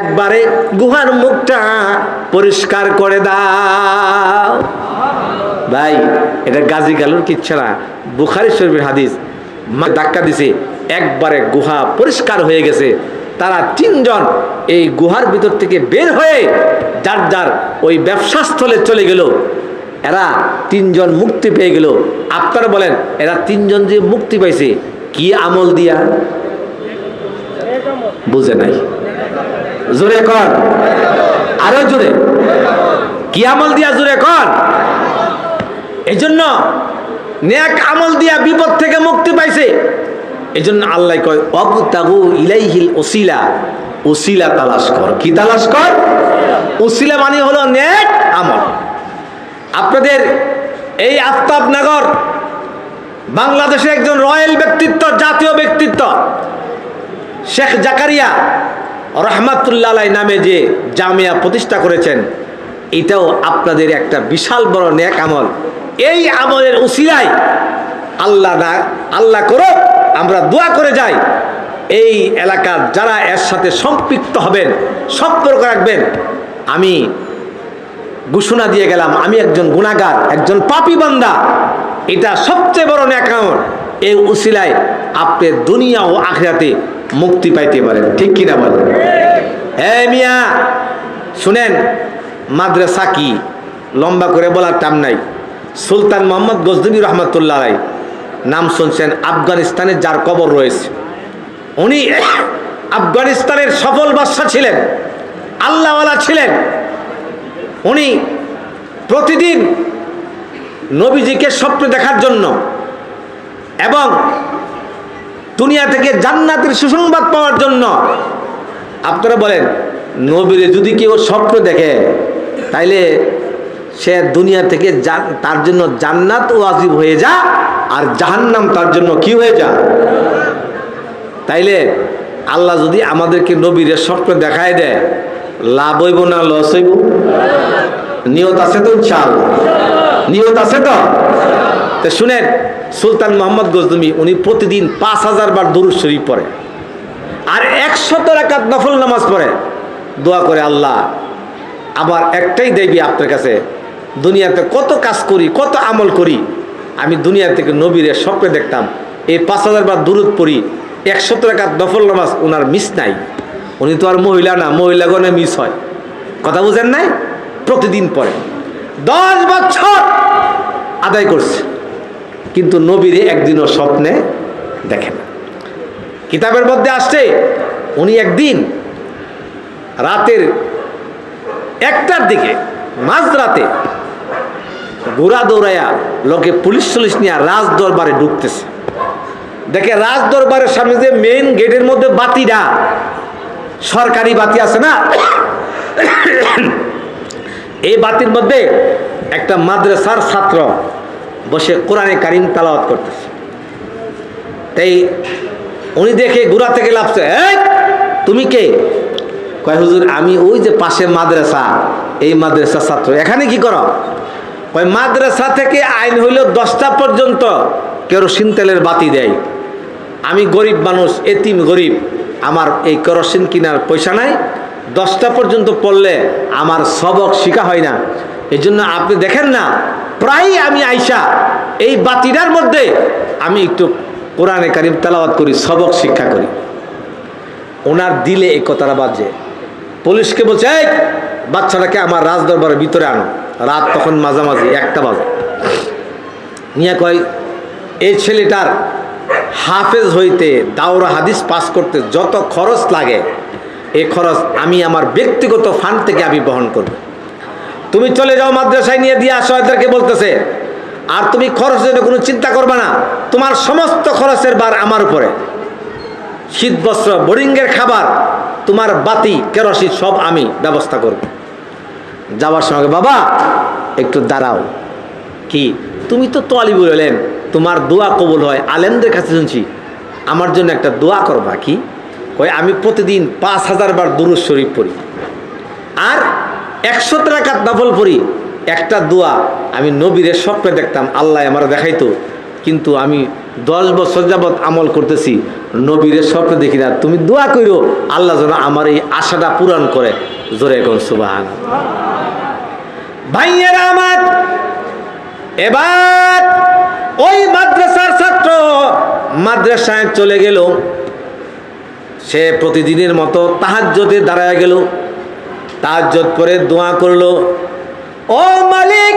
একবারে গুহার মুখটা পরিষ্কার করে দাও। ভাই এটা গাজী গালুর কিচ্ছা না, বুখারী শরীফের হাদিস। ধাক্কা দিছে, একবারে গুহা পরিষ্কার হয়ে গেছে। তারা তিনজন এই গুহার ভিতর থেকে বের হয়ে যার যার ওই ব্যবসাস্থলে চলে গেল। এরা তিনজন মুক্তি পেয়ে গেল। আপনারা বলেন এরা তিনজন যে মুক্তি পাইছে কি আমল দিয়া? বুঝে নাই, জোরে কর, আরো জোরে, কি আমল দিয়া? জোরে কর। এই জন্য নেক আমল দিয়া বিপদ থেকে মুক্তি পাইছে। এই জন্য আল্লাহ কয় অবতাগু ইলাইহিল ওসিলা, ওসিলা তালাশ কর। কি তালাশ কর? ওসিলা মানে হলো নেক আমল। আপনাদের এই আফতাবনগর বাংলাদেশের একজন রয়্যাল ব্যক্তিত্ব, জাতীয় ব্যক্তিত্ব শেখ জাকারিয়া রহমাতুল্লাহ আলাইহি নামে যে জামিয়া প্রতিষ্ঠা করেছেন, এটাও আপনাদের একটা বিশাল বড় নেক আমল। এই আমলের উসিলায় আল্লাহ করো আমরা দোয়া করে যাই, এই এলাকার যারা এর সাথে সম্পৃক্ত হবেন, সম্পর্ক রাখবেন, আমি ঘোষণা দিয়ে গেলাম আমি একজন গুনাহগার, একজন পাপী বান্দা। এটা সবচেয়ে বড় নেক আমল। এই উসিলায় আপনি দুনিয়া ও আখিরাতে মুক্তি পাইতে পারেন। ঠিক কিনা বলেন? হ্যাঁ মিয়া শুনেন, মাদ্রাসা কি লম্বা করে বলার টাইম নাই। সুলতান মোহাম্মদ গজনবী রহমতুল্লাহ আলাইহি নাম শুনছেন, আফগানিস্তানে যার কবর রয়েছে। উনি আফগানিস্তানের সফল বাদশা ছিলেন, আল্লাহওয়ালা ছিলেন। উনি প্রতিদিন নবীজিকে স্বপ্ন দেখার জন্য এবং দুনিয়া থেকে জান্নাতের সুসংবাদ পাওয়ার জন্য, আপনারা বলেন নবীরে যদি কেউ স্বপ্ন দেখে তাইলে সে দুনিয়া থেকে তার জন্য জান্নাত ওয়াজিব হয়ে যা, আর জাহান্নাম তার জন্য কি হয়ে যা। তাইলে আল্লাহ যদি আমাদেরকে নবীর স্বপ্ন দেখায় দেয়, লাভ হইব না লস হইব? নিয়ত আছে তো? ইনশাআল্লাহ নিয়ত আছে তো? শুনেন, সুলতান মোহাম্মদ গজনবী উনি প্রতিদিন 5000 বার দুরূদ শরীফ পড়ে আর 100 রাকাত নফল নামাজ পড়ে। দোয়া করে, আল্লাহ আমার একটাই দেবী আপনার কাছে, দুনিয়াতে কত কাজ করি, কত আমল করি, আমি দুনিয়া থেকে নবীরে স্বপ্নে দেখতাম, এই 5000 বার দুরূদ পড়ি, 100 রাকাত নফল নামাজ ওনার মিস নাই। উনি তো আর মহিলা না, মহিলাগণে মিস হয়। কথা বুঝেন নাই? প্রতিদিন পড়ে, 10 বছর আদায় করছে, কিন্তু নবীরে একদিনও স্বপ্নে দেখেন। কিতাবের মধ্যে আসছে উনি একদিন রাতের 1টার দিকে, মাঝরাতে ঘোড়া দৌড়াইয়া লোকে পুলিশ নিয়ে রাজ দরবারে ঢুকতেছে। দেখে রাজ দরবারের সামনে যে মেইন গেটের মধ্যে বাতিটা, সরকারি বাতি আছে না, এই বাতির মধ্যে একটা মাদ্রাসার ছাত্র বসে কোরআনে কারিম তেলাওয়াত করতেছে। তাই উনি দেখে ঘোড়া থেকে লাফছে, এই তুমি কে? কয় হুজুর আমি ওই যে পাশে মাদ্রাসা, এই মাদ্রাসার ছাত্র। এখানে কি করো? কয় মাদ্রাসা থেকে আইন হইল 10টা পর্যন্ত কেরোসিন তেলের বাতি দেয়। আমি গরিব মানুষ, এতিম গরিব, আমার এই কেরোসিন কেনার পয়সা নাই, 10টা পর্যন্ত পড়লে আমার সবক শিখা হয় না। এই জন্য আপনি দেখেন না, প্রায় আমি আইসা এই বাতিটার মধ্যে আমি একটু কোরআনে কারিম তেলাওয়াত করি, সবক শিক্ষা করি। ওনার দিলে এই কথাটা বাজে। পুলিশকে বলছে, এই বাচ্চাটাকে আমার রাজ দরবারের ভিতরে আনো। রাত তখন মাঝামাঝি 1টা বাজে। নিয়ে কয়, এই ছেলেটার হাফেজ হইতে, দাওরা হাদিস পাস করতে যত খরচ লাগে, এই খরচ আমি আমার ব্যক্তিগত ফান্ড থেকে আমি বহন করব। তুমি চলে যাও মাদ্রাসায় নিয়ে দিয়ে আসো, এদেরকে বলতেছে। আর তুমি খরচের কোনো চিন্তা করবে না, তোমার সমস্ত খরচের বার আমার উপরে। শীত বস্ত্র, বোরিংয়ের খাবার, তোমার বাতি, কেরোসিন সব আমি ব্যবস্থা করব। যাওয়ার সময়, বাবা একটু দাঁড়াও। কি তুমি তো তালিবুল ইলম, তোমার দোয়া কবুল হয়, আলেমদের কাছে শুনছি, আমার জন্য একটা দোয়া করবা। কি? কই আমি প্রতিদিন 5000 বার দুরূদ শরীফ পড়ি আর 100 রাকাত নফল পড়ি। একটা দোয়া আমি নবীর স্বপ্নে দেখতাম, আল্লাহ আমার দেখাইতো, কিন্তু আমি 10 বছর যাবৎ আমল করতেছি, নবীর স্বপ্ন দেখি না। তুমি দোয়া করো আল্লাহ যেন আমার এই আশাটা পূরণ করে। জোরে কোন সুবহানাল্লাহ। ভাইয়েরা আমার, এবার ওই মাদ্রাসার ছাত্র মাদ্রাসায় চলে গেল। সে প্রতিদিনের মতো তাহাজ্জুদে দাঁড়ায় গেল, তাহাজ্জুদ করে দোয়া করলো, ও মালিক,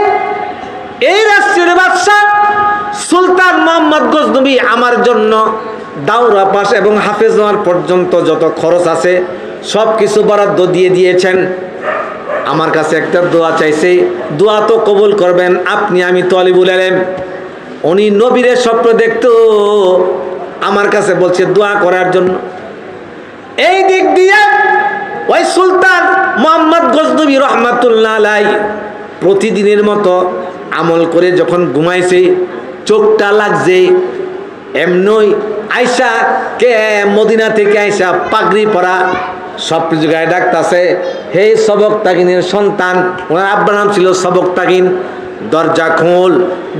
এই রাষ্ট্রের বাদশা সুলতান মোহাম্মদ গজনবী আমার জন্য দাওরা পাস এবং হাফেজ হওয়ার পর্যন্ত যত খরচ আছে সব কিছু বরাদ্দ দিয়ে দিয়েছেন। আমার কাছে একটা দোয়া চাইছে, দোয়া তো কবুল করবেন আপনি। আমি তলিবুল ইলম, উনি নবীর স্বপ্ন দেখতো, আমার কাছে বলছে দোয়া করার জন্য। এই দিক দিয়ে ওই সুলতান মোহাম্মদ গজনবী রহমাতুল্লাহ আলাইহি প্রতিদিনের মতো আমল করে যখন ঘুমাইছে, চোখটা লাগছে এমনই আয়সা কে মদিনা থেকে আয়সা পাগড়ি পরা সব কিছু গায়ে ডাকতেছে, হে সবক তাগিনের সন্তান, ওনার আব্বার নাম ছিল সবক তাগিন, দরজা খোল,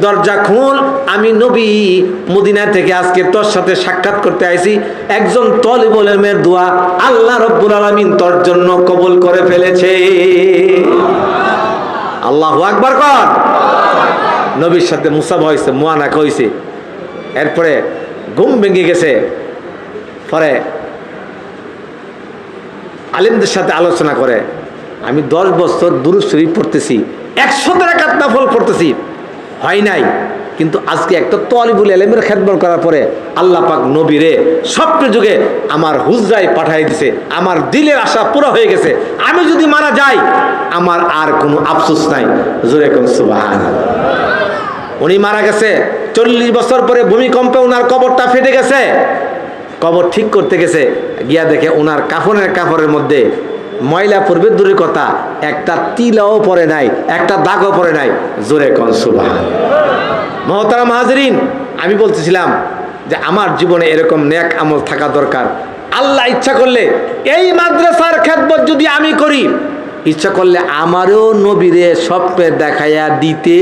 দরজা খোল, আমি নবী মদিনা থেকে আজকে তোর সাথে সাক্ষাৎ করতে আইছি। একজন তলিবুল ইলমের দোয়া আল্লাহ রব্বুল আলামিন তোর জন্য কবুল করে ফেলেছে। আল্লাহু আকবার কর। নবীর সাথে মুসাফা হয়েছে, মুআনাকা হয়েছে। এরপরে ঘুম ভেঙে গেছে। পরে আলেমদের সাথে আলোচনা করে, আমি 10 বছর দুরূদ শরীফ পড়তেছি, 100 রাকাত নফল পড়তেছি, হয় নাই। কিন্তু আজকে একটা তলিবুল ইলমের খেদমত করার পরে আল্লাহ পাক নবীরে স্বপ্ন যুগে আমার হুজরায় পাঠিয়ে দিছে। আমার দিলের আশা পুরো হয়ে গেছে। আমি যদি মারা যাই আমার আর কোনো আফসোস নাই। জোরে কোন সুবহানাল্লাহ। উনি মারা গেছে, 40 বছর পরে ভূমিকম্পে ওনার কবরটা ফেটে গেছে। কবর ঠিক করতে গেছে, গিয়া দেখে ওনার কাপড়ের মধ্যে ময়লা পড়বে দূরের কথা, একটা তিলাও পড়ে নাই, একটা দাগও পড়ে নাই। জোরে কোন সুবহানাল্লাহ। মুহতারাম হাজরিন, আমি বলতেছিলাম যে আমার জীবনে এরকম নেক আমল থাকা দরকার। আল্লাহ ইচ্ছা করলে এই মাদ্রাসার খেদমত যদি আমি করি, ইচ্ছা করলে আমারও নবীরে স্বপ্নে দেখাইয়া দিতে